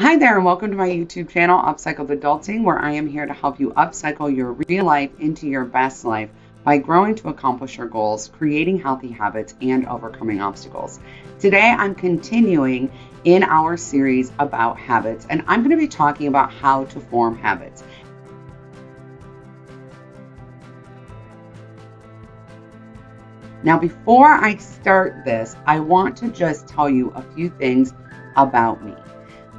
Hi there, and welcome to my YouTube channel, Upcycled Adulting, where I am here to help you upcycle your real life into your best life by growing to accomplish your goals, creating healthy habits, and overcoming obstacles. Today, I'm continuing in our series about habits, and I'm going to be talking about how to form habits. Now, before I start this, I want to just tell you a few things about me.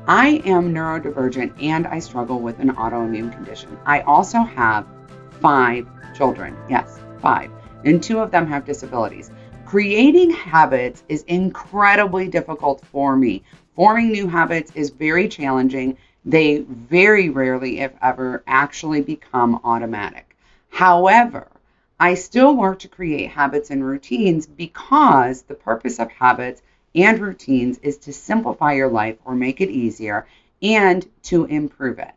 I am neurodivergent and I struggle with an autoimmune condition. I also have 5 children. Yes, 5. And 2 of them have disabilities. Creating habits is incredibly difficult for me. Forming new habits is very challenging. They very rarely, if ever, actually become automatic. However, I still work to create habits and routines because the purpose of habits and routines is to simplify your life or make it easier and to improve it.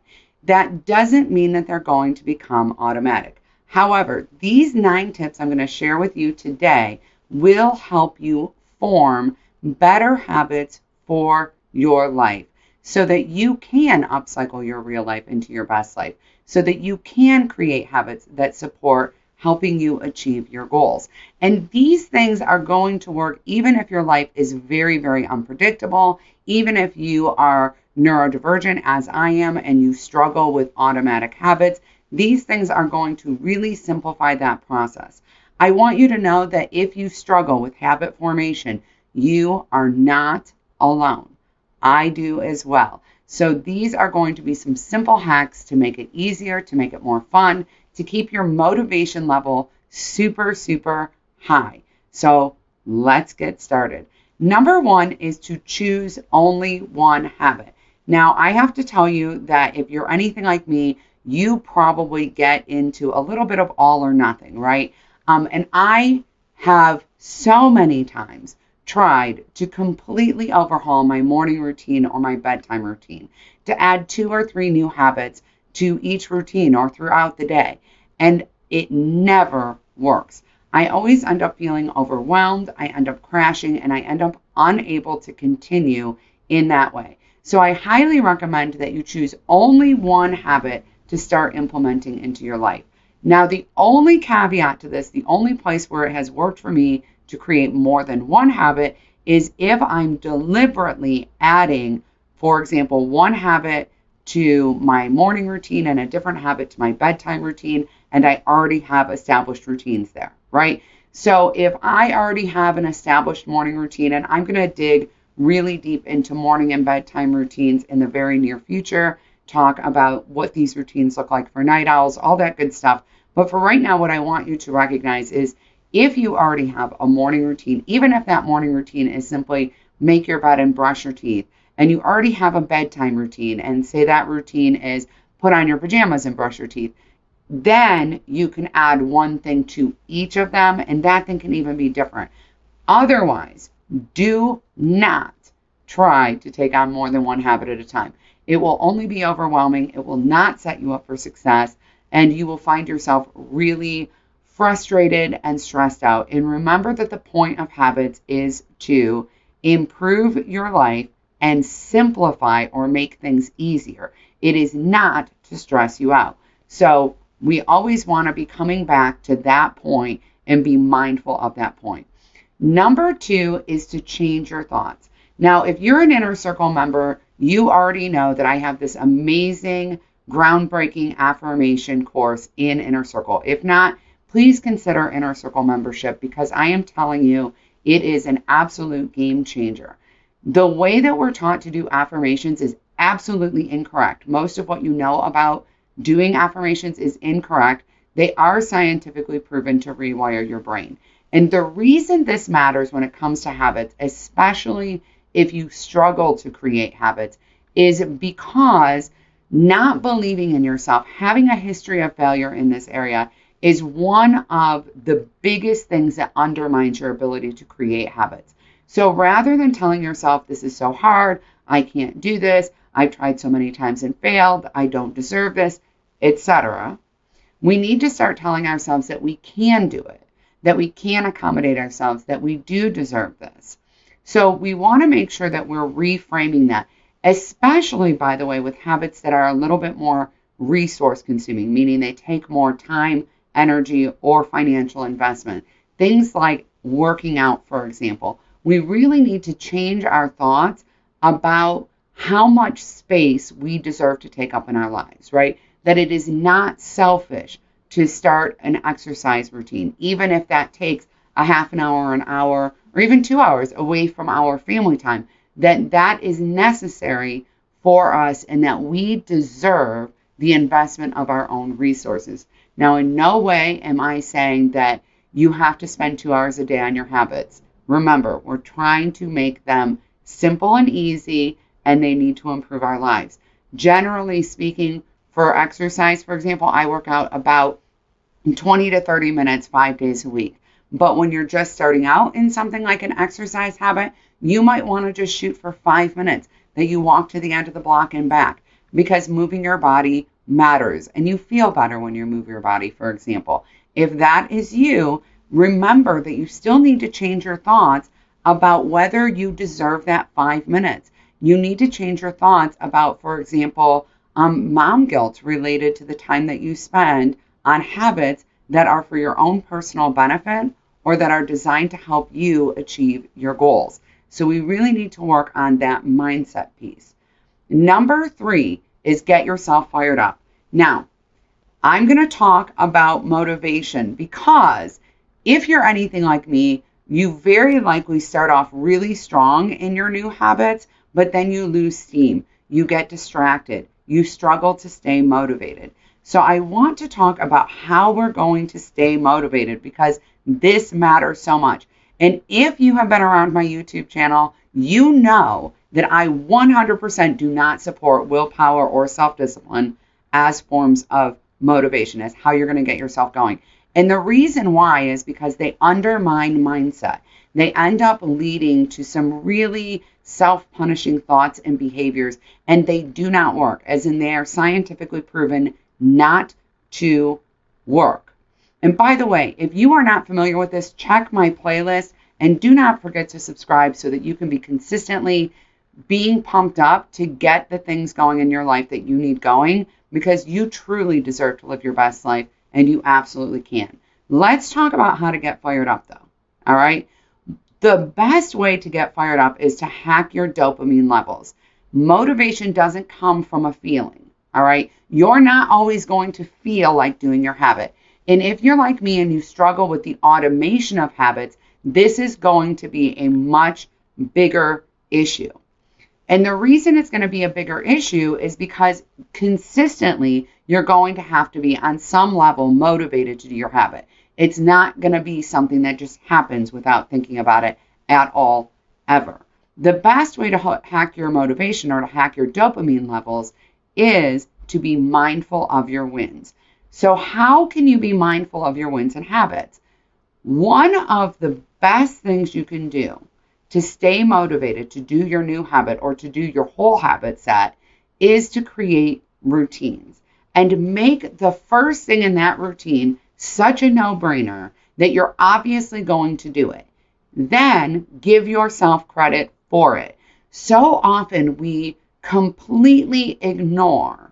That doesn't mean that they're going to become automatic. However, these 9 tips I'm going to share with you today will help you form better habits for your life so that you can upcycle your real life into your best life, so that you can create habits that support helping you achieve your goals. And these things are going to work even if your life is very, very unpredictable, even if you are neurodivergent as I am and you struggle with automatic habits. These things are going to really simplify that process. I want you to know that if you struggle with habit formation, you are not alone. I do as well. So these are going to be some simple hacks to make it easier, to make it more fun, to keep your motivation level super, super high. So let's get started. Number 1 is to choose only one habit. Now, I have to tell you that if you're anything like me, you probably get into a little bit of all or nothing, right? And I have so many times tried to completely overhaul my morning routine or my bedtime routine, to add 2 or 3 new habits to each routine or throughout the day. And it never works. I always end up feeling overwhelmed. I end up crashing and I end up unable to continue in that way. So I highly recommend that you choose only one habit to start implementing into your life. Now, the only caveat to this, the only place where it has worked for me to create more than one habit is if I'm deliberately adding, for example, one habit to my morning routine and a different habit to my bedtime routine, and I already have established routines there, right? So if I already have an established morning routine, and I'm going to dig really deep into morning and bedtime routines in the very near future, talk about what these routines look like for night owls, all that good stuff. But for right now, what I want you to recognize is if you already have a morning routine, even if that morning routine is simply make your bed and brush your teeth, and you already have a bedtime routine, and say that routine is put on your pajamas and brush your teeth, then you can add one thing to each of them, and that thing can even be different. Otherwise, do not try to take on more than one habit at a time. It will only be overwhelming. It will not set you up for success, and you will find yourself really frustrated and stressed out. And remember that the point of habits is to improve your life and simplify or make things easier. It is not to stress you out. So we always want to be coming back to that point and be mindful of that point. Number 2 is to change your thoughts. Now, if you're an Inner Circle member, you already know that I have this amazing, groundbreaking affirmation course in Inner Circle. If not, please consider Inner Circle membership because I am telling you, it is an absolute game changer. The way that we're taught to do affirmations is absolutely incorrect. Most of what you know about doing affirmations is incorrect. They are scientifically proven to rewire your brain. And the reason this matters when it comes to habits, especially if you struggle to create habits, is because not believing in yourself, having a history of failure in this area, is one of the biggest things that undermines your ability to create habits. So rather than telling yourself, this is so hard, I can't do this, I've tried so many times and failed, I don't deserve this, etc., we need to start telling ourselves that we can do it, that we can accommodate ourselves, that we do deserve this. So we want to make sure that we're reframing that. especially, by the way, with habits that are a little bit more resource consuming, meaning they take more time, energy, or financial investment. Things like working out, for example. We really need to change our thoughts about how much space we deserve to take up in our lives, right? That it is not selfish to start an exercise routine, even if that takes a half an hour, or even 2 hours away from our family time, that is necessary for us and that we deserve the investment of our own resources. Now, in no way am I saying that you have to spend 2 hours a day on your habits. Remember, we're trying to make them simple and easy, and they need to improve our lives. Generally speaking, for exercise, for example, I work out about 20 to 30 minutes 5 days a week. But when you're just starting out in something like an exercise habit, you might want to just shoot for 5 minutes that you walk to the end of the block and back, because moving your body matters and you feel better when you move your body, for example. If that is you, remember that you still need to change your thoughts about whether you deserve that 5 minutes. You need to change your thoughts about, for example, mom guilt related to the time that you spend on habits that are for your own personal benefit or that are designed to help you achieve your goals. So we really need to work on that mindset piece. Number 3 is get yourself fired up. Now, I'm going to talk about motivation because if you're anything like me, you very likely start off really strong in your new habits, but then you lose steam. You get distracted. You struggle to stay motivated. So I want to talk about how we're going to stay motivated because this matters so much. And if you have been around my YouTube channel, you know that I 100% do not support willpower or self-discipline as forms of motivation, as how you're going to get yourself going. And the reason why is because they undermine mindset. They end up leading to some really self-punishing thoughts and behaviors, and they do not work, as in they are scientifically proven not to work. And by the way, if you are not familiar with this, check my playlist and do not forget to subscribe so that you can be consistently being pumped up to get the things going in your life that you need going, because you truly deserve to live your best life and you absolutely can. Let's talk about how to get fired up though. All right. The best way to get fired up is to hack your dopamine levels. Motivation doesn't come from a feeling. All right. You're not always going to feel like doing your habit. And if you're like me and you struggle with the automation of habits, this is going to be a much bigger issue. And the reason it's going to be a bigger issue is because consistently you're going to have to be on some level motivated to do your habit. It's not going to be something that just happens without thinking about it at all, ever. The best way to hack your motivation or to hack your dopamine levels is to be mindful of your wins. So how can you be mindful of your wins and habits? One of the best things you can do to stay motivated to do your new habit or to do your whole habit set is to create routines and make the first thing in that routine such a no-brainer that you're obviously going to do it. Then give yourself credit for it. So often we completely ignore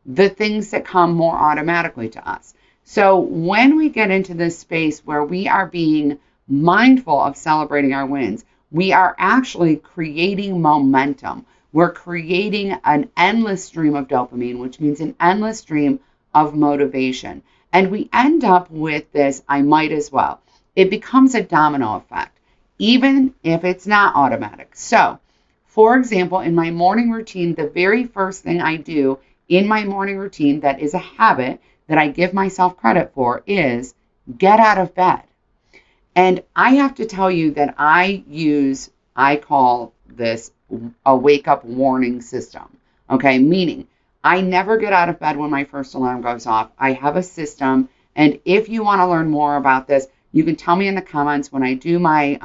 the things that come more automatically to us. So when we get into this space where we are being mindful of celebrating our wins, we are actually creating momentum. We're creating an endless stream of dopamine, which means an endless stream of motivation. And we end up with this, I might as well. It becomes a domino effect, even if it's not automatic. So, for example, in my morning routine, the very first thing I do in my morning routine that is a habit that I give myself credit for is get out of bed. And I have to tell you that I call this a wake-up warning system, okay? Meaning, I never get out of bed when my first alarm goes off. I have a system, and if you want to learn more about this, you can tell me in the comments when I do my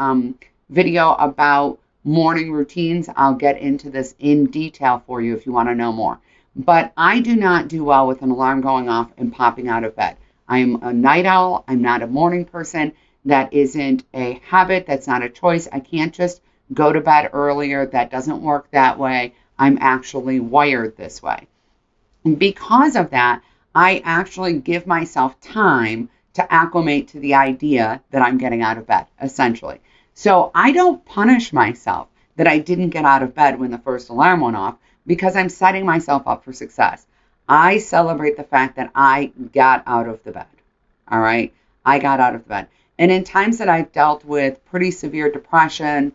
video about morning routines. I'll get into this in detail for you if you want to know more. But I do not do well with an alarm going off and popping out of bed. I'm a night owl. I'm not a morning person. That isn't a habit. That's not a choice. I can't just go to bed earlier. That doesn't work that way. I'm actually wired this way. And because of that, I actually give myself time to acclimate to the idea that I'm getting out of bed, essentially. So I don't punish myself that I didn't get out of bed when the first alarm went off because I'm setting myself up for success. I celebrate the fact that I got out of the bed. All right. I got out of the bed. And in times that I've dealt with pretty severe depression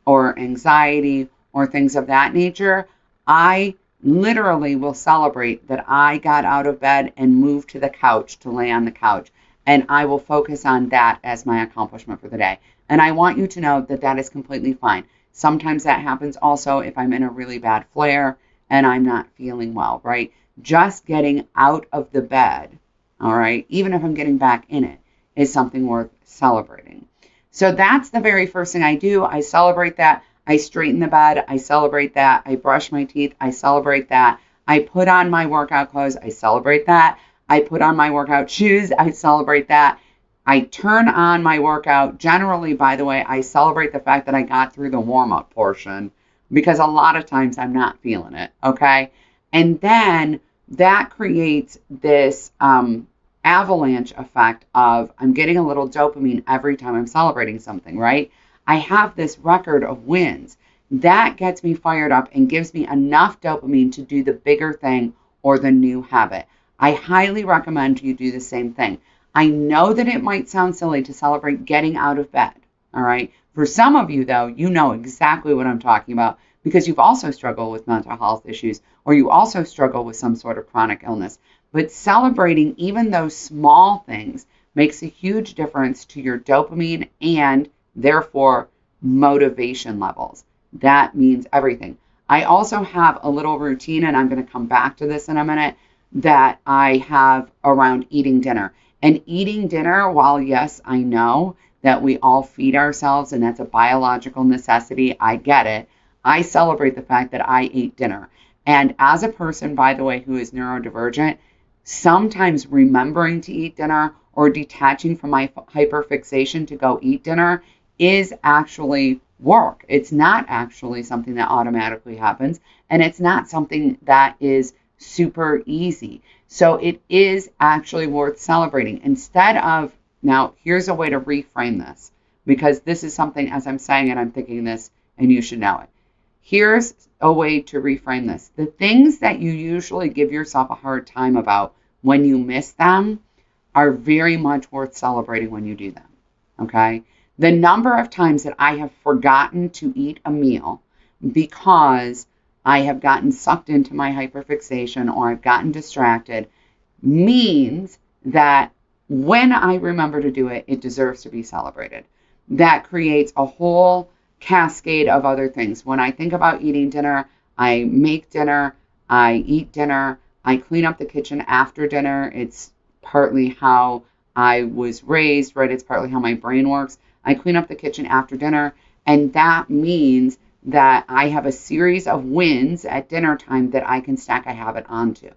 or anxiety or things of that nature, I literally will celebrate that I got out of bed and moved to the couch to lay on the couch. And I will focus on that as my accomplishment for the day. And I want you to know that that is completely fine. Sometimes that happens also if I'm in a really bad flare and I'm not feeling well, right? Just getting out of the bed, all right, even if I'm getting back in it, is something worth celebrating. So that's the very first thing I do. I celebrate that. I straighten the bed. I celebrate that. I brush my teeth. I celebrate that. I put on my workout clothes. I celebrate that. I put on my workout shoes. I celebrate that. I turn on my workout. Generally, by the way, I celebrate the fact that I got through the warm-up portion because a lot of times I'm not feeling it, okay? And then that creates this avalanche effect of I'm getting a little dopamine every time I'm celebrating something, right? I have this record of wins. That gets me fired up and gives me enough dopamine to do the bigger thing or the new habit. I highly recommend you do the same thing. I know that it might sound silly to celebrate getting out of bed, all right? For some of you, though, you know exactly what I'm talking about because you've also struggled with mental health issues or you also struggle with some sort of chronic illness. But celebrating even those small things makes a huge difference to your dopamine and therefore motivation levels. That means everything. I also have a little routine, and I'm going to come back to this in a minute, that I have around eating dinner. And eating dinner, while yes, I know that we all feed ourselves and that's a biological necessity, I get it. I celebrate the fact that I ate dinner. And as a person, by the way, who is neurodivergent, sometimes remembering to eat dinner or detaching from my hyperfixation to go eat dinner is actually work. It's not actually something that automatically happens, and it's not something that is super easy. So it is actually worth celebrating. Instead of, now here's a way to reframe this, because this is something, as I'm saying it, I'm thinking this, and you should know it. Here's a way to reframe this. The things that you usually give yourself a hard time about when you miss them are very much worth celebrating when you do them, okay? The number of times that I have forgotten to eat a meal because I have gotten sucked into my hyperfixation or I've gotten distracted means that when I remember to do it, it deserves to be celebrated. That creates a whole cascade of other things. When I think about eating dinner, I make dinner, I eat dinner, I clean up the kitchen after dinner. It's partly how I was raised, right? It's partly how my brain works. I clean up the kitchen after dinner, and that means that I have a series of wins at dinner time that I can stack a habit onto.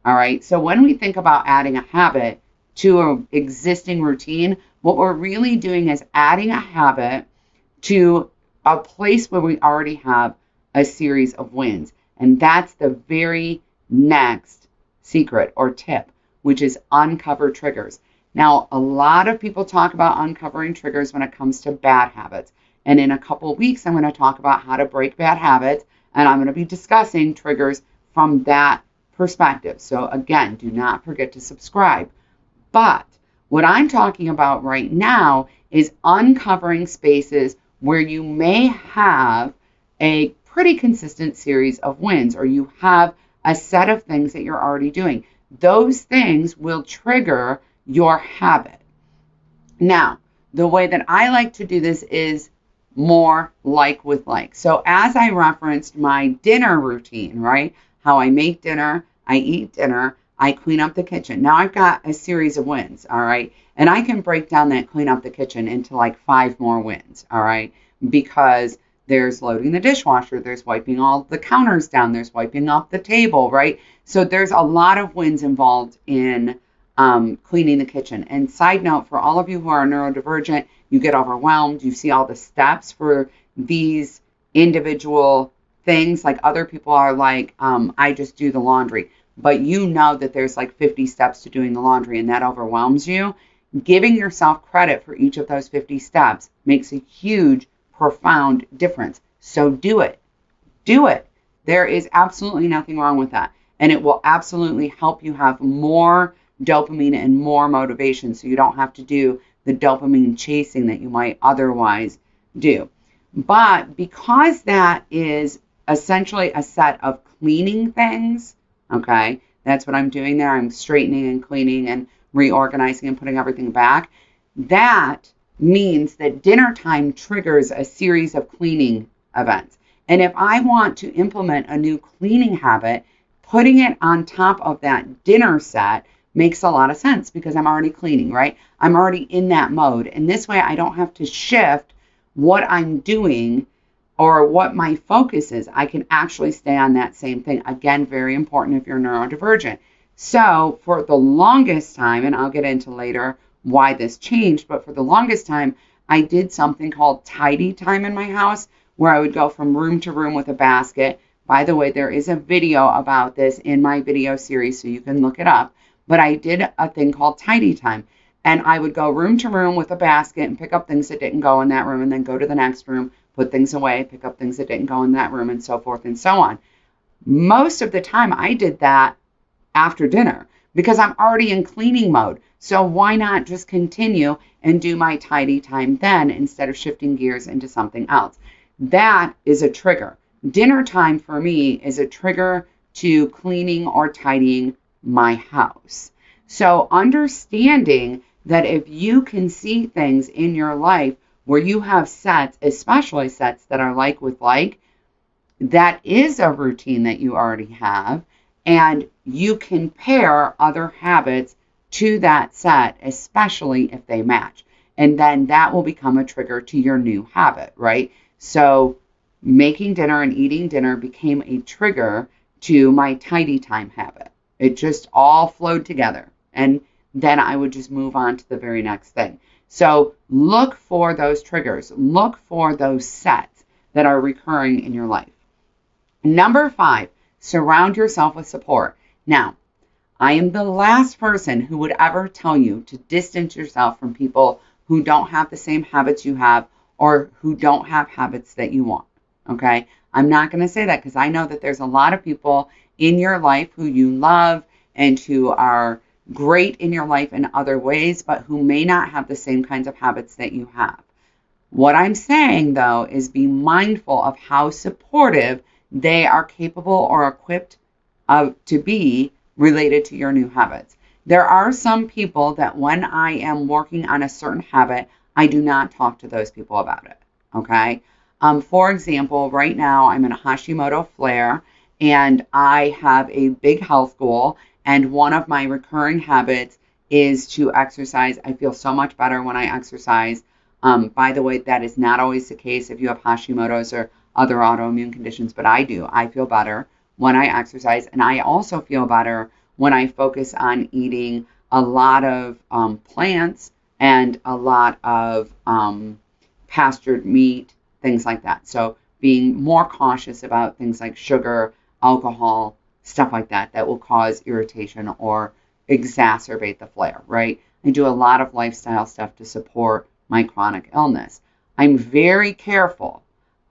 All right. So when we think about adding a habit to an existing routine, what we're really doing is adding a habit to a place where we already have a series of wins. And that's the very next secret or tip, which is uncover triggers. Now, a lot of people talk about uncovering triggers when it comes to bad habits. And in a couple of weeks, I'm going to talk about how to break bad habits. And I'm going to be discussing triggers from that perspective. So again, do not forget to subscribe. But what I'm talking about right now is uncovering spaces where you may have a pretty consistent series of wins, or you have a set of things that you're already doing. Those things will trigger your habit. Now, the way that I like to do this is more like with like. So as I referenced my dinner routine, right? How I make dinner, I eat dinner, I clean up the kitchen. Now I've got a series of wins, all right? And I can break down that clean up the kitchen into like 5 more wins, all right? Because there's loading the dishwasher, there's wiping all the counters down, there's wiping off the table, right? So there's a lot of wins involved in cleaning the kitchen. And side note, for all of you who are neurodivergent, you get overwhelmed, you see all the steps for these individual things. Like other people are like, I just do the laundry, but you know that there's like 50 steps to doing the laundry and that overwhelms you. Giving yourself credit for each of those 50 steps makes a huge, profound difference. So do it. Do it. There is absolutely nothing wrong with that. And it will absolutely help you have more dopamine and more motivation so you don't have to do the dopamine chasing that you might otherwise do. But because that is essentially a set of cleaning things, okay, that's what I'm doing there. I'm straightening and cleaning and reorganizing and putting everything back. That means that dinner time triggers a series of cleaning events. And if I want to implement a new cleaning habit, putting it on top of that dinner set makes a lot of sense because I'm already cleaning, right? I'm already in that mode. And this way I don't have to shift what I'm doing or what my focus is. I can actually stay on that same thing. Again, very important if you're neurodivergent. So for the longest time, and I'll get into later why this changed, but for the longest time, I did something called tidy time in my house, where I would go from room to room with a basket. By the way, there is a video about this in my video series, so you can look it up. But I did a thing called tidy time. And I would go room to room with a basket and pick up things that didn't go in that room, and then go to the next room, put things away, pick up things that didn't go in that room, and so forth and so on. Most of the time, I did that after dinner because I'm already in cleaning mode. So why not just continue and do my tidy time then instead of shifting gears into something else? That is a trigger. Dinner time for me is a trigger to cleaning or tidying my house. So understanding that if you can see things in your life where you have sets, especially sets that are like with like, that is a routine that you already have, and you can pair other habits to that set, especially if they match. And then that will become a trigger to your new habit, right? So making dinner and eating dinner became a trigger to my tidy time habit. It just all flowed together. And then I would just move on to the very next thing. So look for those triggers. Look for those sets that are recurring in your life. Number 5, surround yourself with support. Now, I am the last person who would ever tell you to distance yourself from people who don't have the same habits you have or who don't have habits that you want. Okay? I'm not going to say that because I know that there's a lot of people in your life who you love and who are great in your life in other ways, but who may not have the same kinds of habits that you have. What I'm saying, though, is be mindful of how supportive they are capable or equipped to be related to your new habits. There are some people that when I am working on a certain habit, I do not talk to those people about it. Okay? For example, right now I'm in a Hashimoto flare and I have a big health goal. And one of my recurring habits is to exercise. I feel so much better when I exercise. By the way, that is not always the case if you have Hashimoto's or other autoimmune conditions, but I do. I feel better when I exercise. And I also feel better when I focus on eating a lot of plants and a lot of pastured meat, things like that. So being more cautious about things like sugar, alcohol, stuff like that, that will cause irritation or exacerbate the flare, right? I do a lot of lifestyle stuff to support my chronic illness. I'm very careful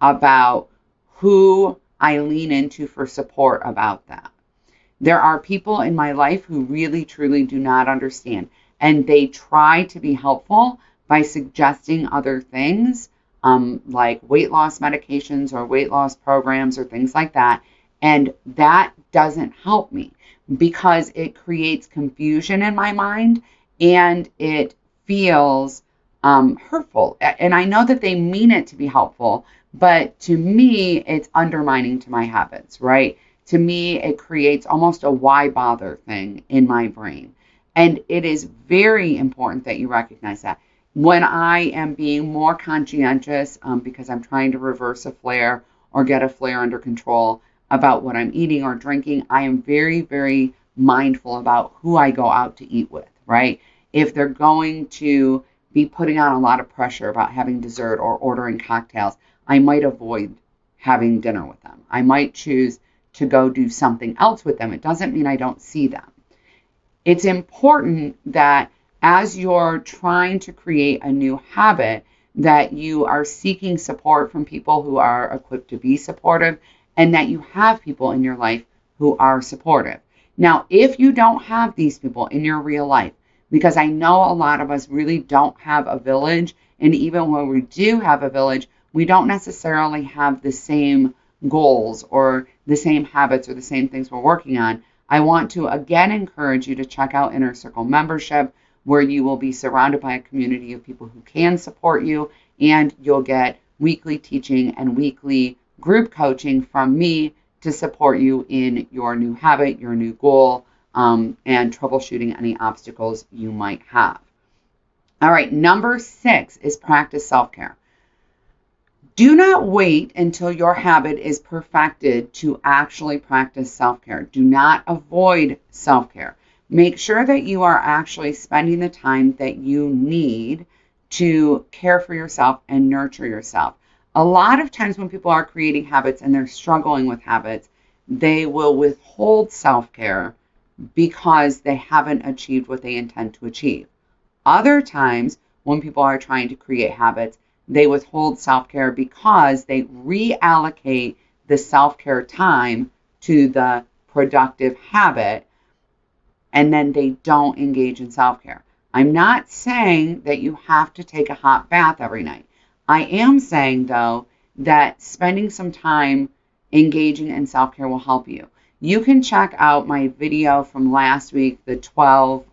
about who I lean into for support about that. There are people in my life who really, truly do not understand, and they try to be helpful by suggesting other things, like weight loss medications or weight loss programs or things like that. And that doesn't help me because it creates confusion in my mind and it feels hurtful. And I know that they mean it to be helpful, but to me, it's undermining to my habits, right? To me, it creates almost a why bother thing in my brain. And it is very important that you recognize that. When I am being more conscientious because I'm trying to reverse a flare or get a flare under control about what I'm eating or drinking, I am very, very mindful about who I go out to eat with, right? If they're going to be putting on a lot of pressure about having dessert or ordering cocktails, I might avoid having dinner with them. I might choose to go do something else with them. It doesn't mean I don't see them. It's important that as you're trying to create a new habit, that you are seeking support from people who are equipped to be supportive, and that you have people in your life who are supportive. Now, if you don't have these people in your real life, because I know a lot of us really don't have a village, and even when we do have a village, we don't necessarily have the same goals or the same habits or the same things we're working on. I want to again encourage you to check out Inner Circle membership, where you will be surrounded by a community of people who can support you, and you'll get weekly teaching and weekly group coaching from me to support you in your new habit, your new goal, and troubleshooting any obstacles you might have. All right, number 6 is practice self-care. Do not wait until your habit is perfected to actually practice self-care. Do not avoid self-care. Make sure that you are actually spending the time that you need to care for yourself and nurture yourself. A lot of times when people are creating habits and they're struggling with habits, they will withhold self-care because they haven't achieved what they intend to achieve. Other times when people are trying to create habits, they withhold self-care because they reallocate the self-care time to the productive habit, and then they don't engage in self-care. I'm not saying that you have to take a hot bath every night. I am saying, though, that spending some time engaging in self-care will help you. You can check out my video from last week, the 12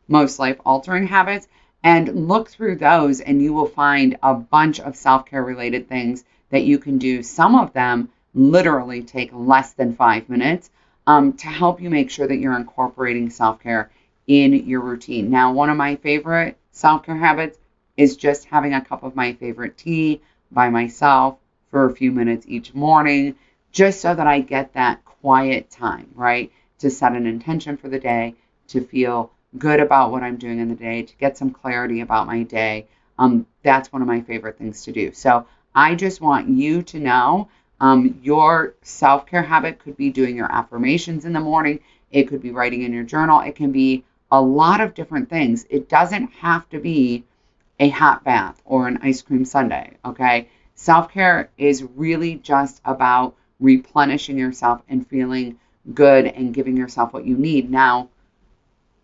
most life-altering habits, and look through those, and you will find a bunch of self-care related things that you can do. Some of them literally take less than 5 minutes to help you make sure that you're incorporating self-care in your routine. Now, one of my favorite self-care habits is just having a cup of my favorite tea by myself for a few minutes each morning, just so that I get that quiet time, right? To set an intention for the day, to feel good about what I'm doing in the day, to get some clarity about my day. That's one of my favorite things to do. So I just want you to know your self-care habit could be doing your affirmations in the morning. It could be writing in your journal. It can be a lot of different things. It doesn't have to be a hot bath or an ice cream sundae, okay? Self-care is really just about replenishing yourself and feeling good and giving yourself what you need. Now,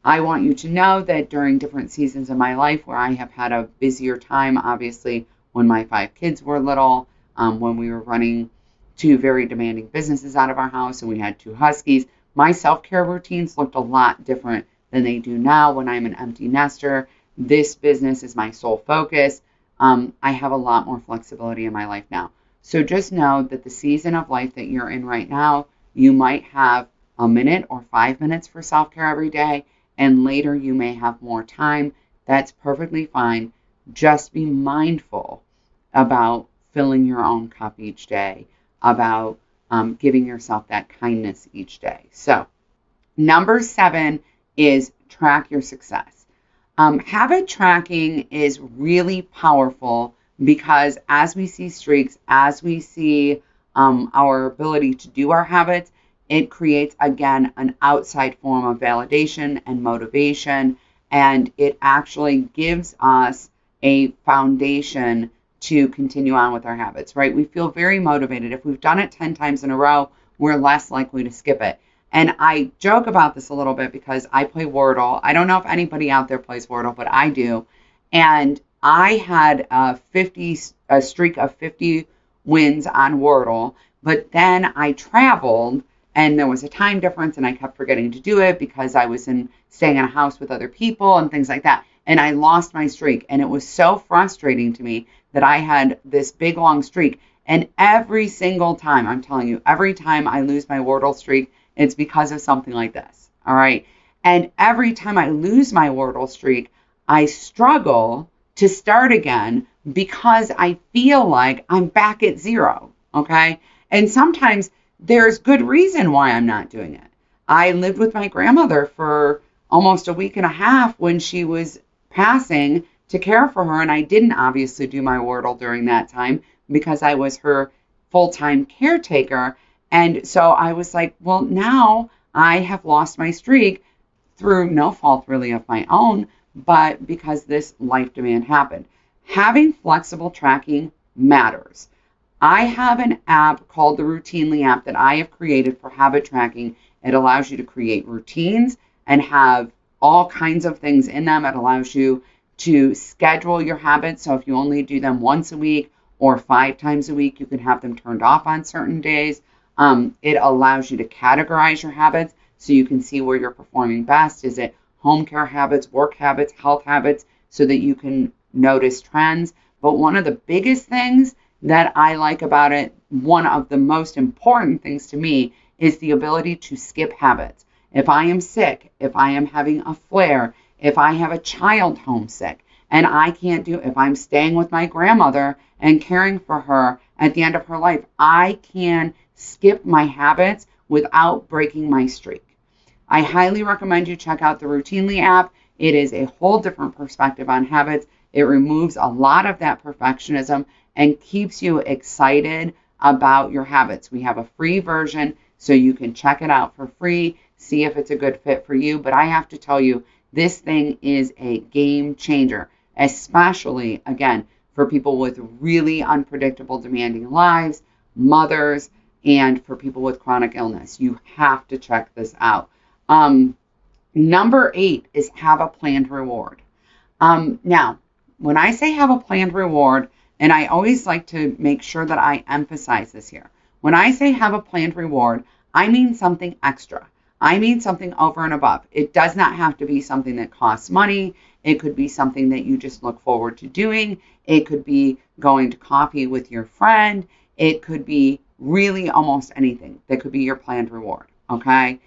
I want you to know that during different seasons of my life where I have had a busier time, obviously when my 5 kids were little, when we were running 2 very demanding businesses out of our house and we had 2 huskies, my self-care routines looked a lot different than they do now when I'm an empty nester. This business is my sole focus. I have a lot more flexibility in my life now. So just know that the season of life that you're in right now, you might have a minute or 5 minutes for self-care every day, and later you may have more time. That's perfectly fine. Just be mindful about filling your own cup each day, about giving yourself that kindness each day. So number 7 is track your success. Habit tracking is really powerful because as we see streaks, as we see our ability to do our habits, it creates, again, an outside form of validation and motivation, and it actually gives us a foundation to continue on with our habits, right? We feel very motivated. If we've done it 10 times in a row, we're less likely to skip it. And I joke about this a little bit because I play Wordle. I don't know if anybody out there plays Wordle, but I do. And I had a streak of 50 wins on Wordle, but then I traveled and there was a time difference and I kept forgetting to do it because I was staying in a house with other people and things like that. And I lost my streak. And it was so frustrating to me that I had this big long streak. And every single time, I'm telling you, every time I lose my Wordle streak, it's because of something like this. All right. And every time I lose my Wordle streak, I struggle to start again because I feel like I'm back at 0. Okay. And sometimes there's good reason why I'm not doing it. I lived with my grandmother for almost a week and a half when she was passing to care for her. And I didn't obviously do my Wordle during that time because I was her full-time caretaker. And so I was like, well, now I have lost my streak through no fault really of my own, but because this life demand happened. Having flexible tracking matters. I have an app called the Routinely app that I have created for habit tracking. It allows you to create routines and have all kinds of things in them. It allows you to schedule your habits. So if you only do them once a week or 5 times a week, you can have them turned off on certain days. It allows you to categorize your habits so you can see where you're performing best. Is it home care habits, work habits, health habits, so that you can notice trends. But one of the biggest things that I like about it, one of the most important things to me, is the ability to skip habits. If I am sick, if I am having a flare, if I have a child homesick, and I can't do, if I'm staying with my grandmother and caring for her at the end of her life, I can skip my habits without breaking my streak. I highly recommend you check out the Routinely app. It is a whole different perspective on habits. It removes a lot of that perfectionism and keeps you excited about your habits. We have a free version, so you can check it out for free, see if it's a good fit for you. But I have to tell you, this thing is a game changer, especially, again, for people with really unpredictable, demanding lives, mothers, and for people with chronic illness. You have to check this out. Number 8 is have a planned reward. Now, when I say have a planned reward, and I always like to make sure that I emphasize this here. When I say have a planned reward, I mean something extra. I mean something over and above. It does not have to be something that costs money. It could be something that you just look forward to doing. It could be going to coffee with your friend. It could be really almost anything that could be your planned reward, okay?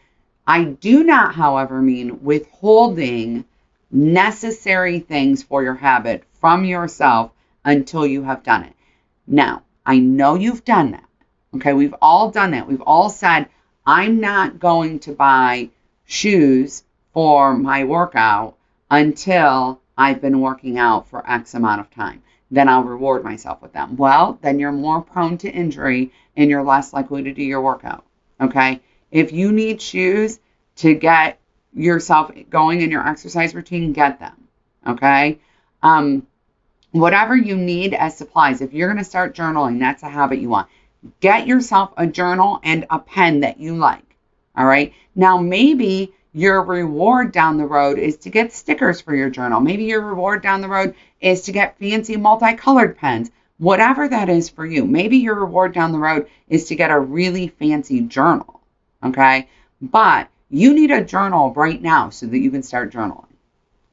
I do not, however, mean withholding necessary things for your habit from yourself until you have done it. Now, I know you've done that. Okay, we've all done that. We've all said, I'm not going to buy shoes for my workout until I've been working out for X amount of time. Then I'll reward myself with them. Well, then you're more prone to injury and you're less likely to do your workout. Okay? If you need shoes to get yourself going in your exercise routine, get them. Okay? Whatever you need as supplies. If you're going to start journaling, that's a habit you want. Get yourself a journal and a pen that you like. All right? Now, maybe your reward down the road is to get stickers for your journal. Maybe your reward down the road is to get fancy multicolored pens. Whatever that is for you. Maybe your reward down the road is to get a really fancy journal. Okay? But you need a journal right now so that you can start journaling.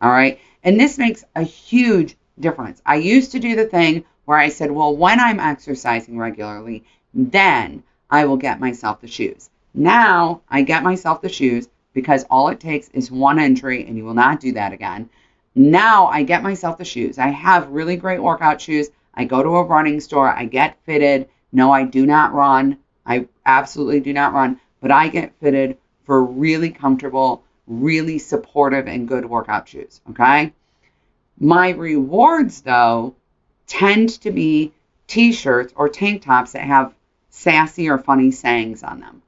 All right? And this makes a huge difference. I used to do the thing where I said, well, when I'm exercising regularly, then I will get myself the shoes. Now I get myself the shoes because all it takes is one injury and you will not do that again. Now I get myself the shoes. I have really great workout shoes. I go to a running store. I get fitted. No, I do not run. I absolutely do not run, but I get fitted for really comfortable, really supportive and good workout shoes. Okay. My rewards, though, tend to be t-shirts or tank tops that have sassy or funny sayings on them.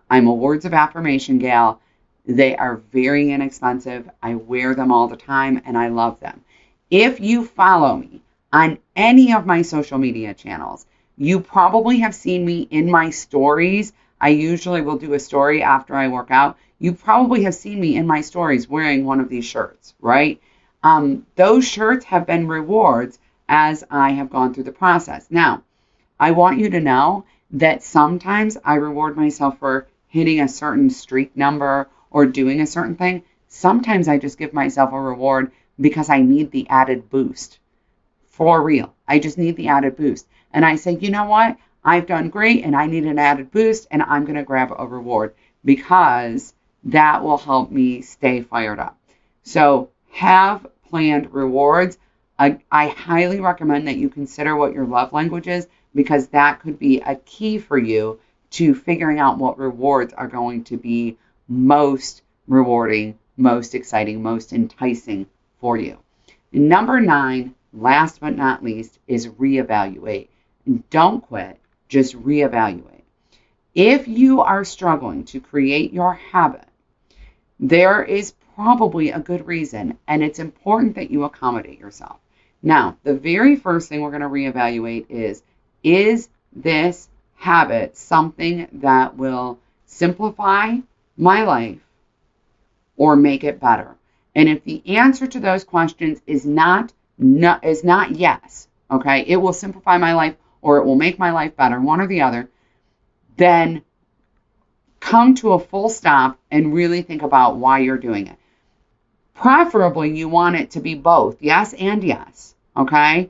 I'm a words of affirmation gal. They are very inexpensive. I wear them all the time and I love them. If you follow me on any of my social media channels, you probably have seen me in my stories. I usually will do a story after I work out. You probably have seen me in my stories wearing one of these shirts, right? Those shirts have been rewards as I have gone through the process. Now, I want you to know that sometimes I reward myself for hitting a certain streak number or doing a certain thing. Sometimes I just give myself a reward because I need the added boost. For real. I just need the added boost. And I say, you know what? I've done great and I need an added boost and I'm going to grab a reward because that will help me stay fired up. So have planned rewards. I highly recommend that you consider what your love language is because that could be a key for you to figuring out what rewards are going to be most rewarding, most exciting, most enticing for you. Number 9, last but not least, is reevaluate. Don't quit. just reevaluate. If you are struggling to create your habit, there is probably a good reason, and it's important that you accommodate yourself. Now, the very first thing we're going to reevaluate is this habit something that will simplify my life or make it better? And if the answer to those questions is not yes, okay, it will simplify my life or it will make my life better, one or the other, then come to a full stop and really think about why you're doing it. Preferably, you want it to be both, yes and yes, okay?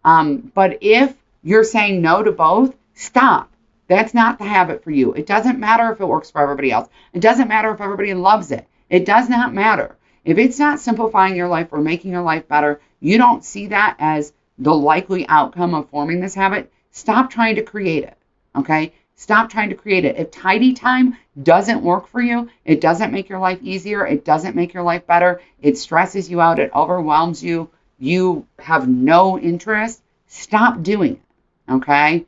But if you're saying no to both, stop. That's not the habit for you. It doesn't matter if it works for everybody else. It doesn't matter if everybody loves it. It does not matter. If it's not simplifying your life or making your life better, you don't see that as the likely outcome of forming this habit, stop trying to create it, okay? Stop trying to create it. If tidy time doesn't work for you, it doesn't make your life easier, it doesn't make your life better, it stresses you out, it overwhelms you, you have no interest, stop doing it, okay?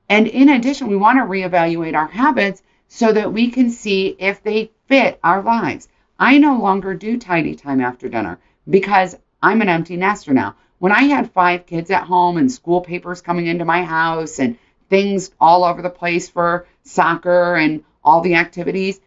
And in addition, we want to reevaluate our habits so that we can see if they fit our lives. I no longer do tidy time after dinner because I'm an empty nester now. When I had 5 kids at home and school papers coming into my house and things all over the place for soccer and all the activities,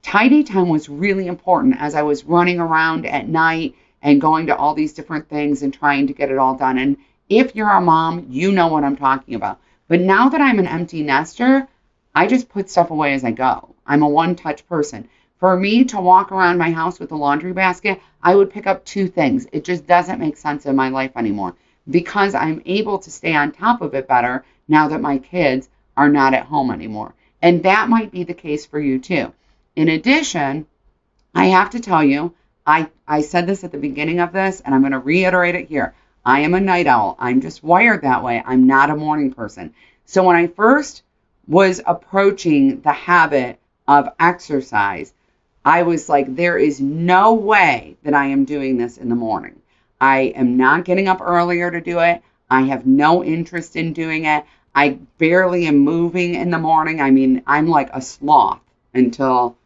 tidy time was really important as I was running around at night and going to all these different things and trying to get it all done. And if you're a mom, you know what I'm talking about. But now that I'm an empty nester, I just put stuff away as I go. I'm a one-touch person. For me to walk around my house with a laundry basket, I would pick up 2 things. It just doesn't make sense in my life anymore because I'm able to stay on top of it better now that my kids are not at home anymore. And that might be the case for you too. In addition, I have to tell you, I said this at the beginning of this, and I'm going to reiterate it here. I am a night owl. I'm just wired that way. I'm not a morning person. So when I first was approaching the habit of exercise, I was like, there is no way that I am doing this in the morning. I am not getting up earlier to do it. I have no interest in doing it. I barely am moving in the morning. I mean, I'm like a sloth until,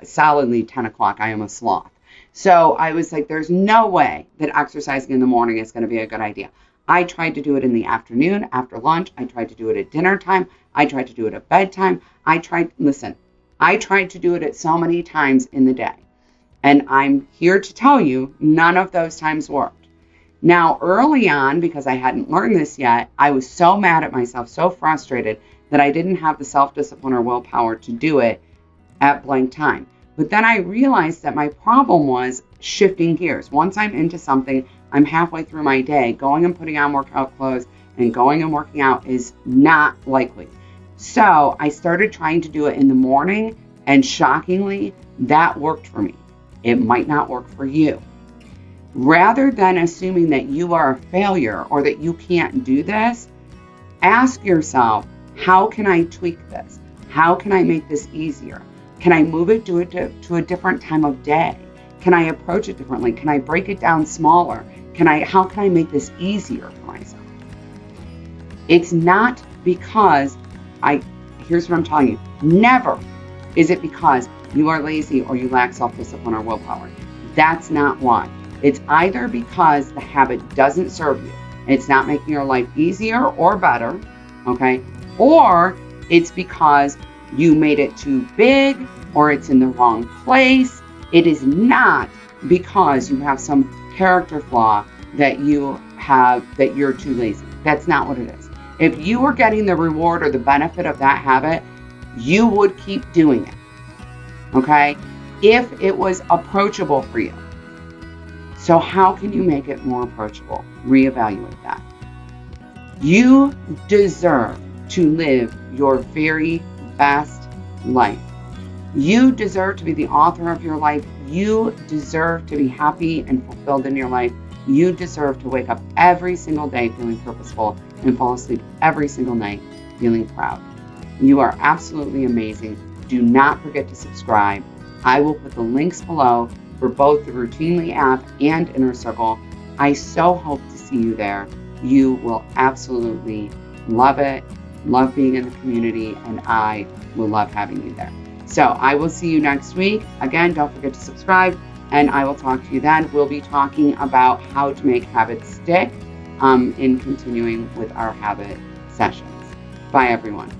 solidly 10 o'clock, I am a sloth. So I was like, there's no way that exercising in the morning is going to be a good idea. I tried to do it in the afternoon, after lunch. I tried to do it at dinner time. I tried to do it at bedtime. I tried to do it at so many times in the day. And I'm here to tell you, none of those times worked. Now, early on, because I hadn't learned this yet, I was so mad at myself, so frustrated that I didn't have the self-discipline or willpower to do it at blank time. But then I realized that my problem was shifting gears. Once I'm into something, I'm halfway through my day. Going and putting on workout clothes and going and working out is not likely. So I started trying to do it in the morning, and shockingly, that worked for me. It might not work for you. Rather than assuming that you are a failure or that you can't do this, ask yourself, how can I tweak this? How can I make this easier? Can I move it to a different time of day? Can I approach it differently? Can I break it down smaller? How can I make this easier for myself? It's not because here's what I'm telling you. Never is it because you are lazy or you lack self-discipline or willpower. That's not why. It's either because the habit doesn't serve you. It's not making your life easier or better, okay? Or it's because you made it too big or it's in the wrong place. It is not because you have some character flaw that you're too lazy. That's not what it is. If you were getting the reward or the benefit of that habit, you would keep doing it, okay? If it was approachable for you. So how can you make it more approachable? Reevaluate that. You deserve to live your very best life. You deserve to be the author of your life. You deserve to be happy and fulfilled in your life. You deserve to wake up every single day feeling purposeful and fall asleep every single night feeling proud. You are absolutely amazing. Do not forget to subscribe. I will put the links below for both the Routinely app and Inner Circle. I so hope to see you there. You will absolutely love it. love being in the community, and I will love having you there. So I will see you next week. Again, don't forget to subscribe, and I will talk to you then. We'll be talking about how to make habits stick in continuing with our habit sessions. Bye, everyone.